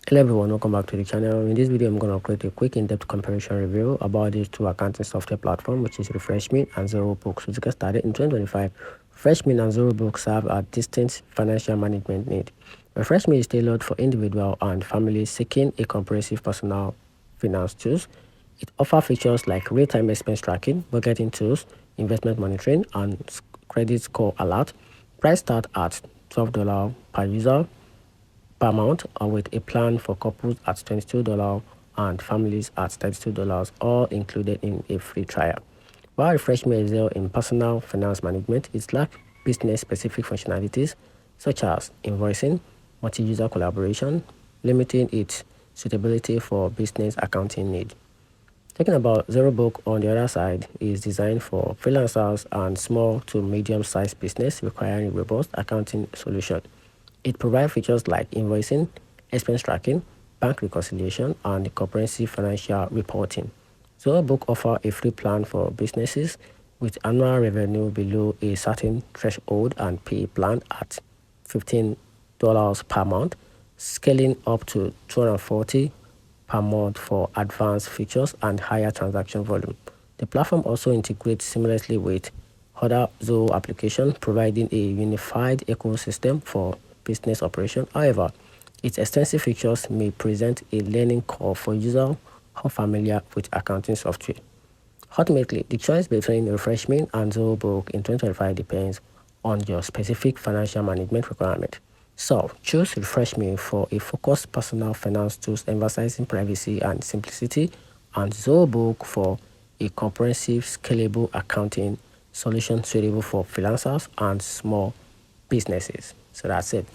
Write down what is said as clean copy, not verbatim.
Hello everyone, welcome back to the channel. In this video, I'm going to create a quick in-depth comparison review about these two accounting software platforms, which is RefreshMe and Zoho Books. So to get started, in 2025, RefreshMe and Zoho Books serve a distinct financial management need. RefreshMe is tailored for individual and families seeking a comprehensive personal finance tools. It offers features like real-time expense tracking, budgeting tools, investment monitoring, and credit score alert. Price start at $12 per user per month, or with a plan for couples at $22 and families at $32, all included in a free trial. While RefreshMe excels in personal finance management, it lacks business-specific functionalities such as invoicing, multi-user collaboration, limiting its suitability for business accounting needs. Talking about ZeroBook, on the other side, is designed for freelancers and small to medium-sized business requiring robust accounting solution. It provides features like invoicing, expense tracking, bank reconciliation, and comprehensive financial reporting. ZeroBook offers a free plan for businesses with annual revenue below a certain threshold and pay plan at $15 per month, scaling up to $240 per month for advanced features and higher transaction volume. The platform also integrates seamlessly with other Zoho applications, providing a unified ecosystem for business operation. However, its extensive features may present a learning curve for users who are familiar with accounting software. Ultimately, the choice between RefreshMe and Zoho Book in 2025 depends on your specific financial management requirement. So, choose RefreshMe for a focused personal finance tools emphasizing privacy and simplicity, and Zoho Book for a comprehensive, scalable accounting solution suitable for freelancers and small businesses. So that's it.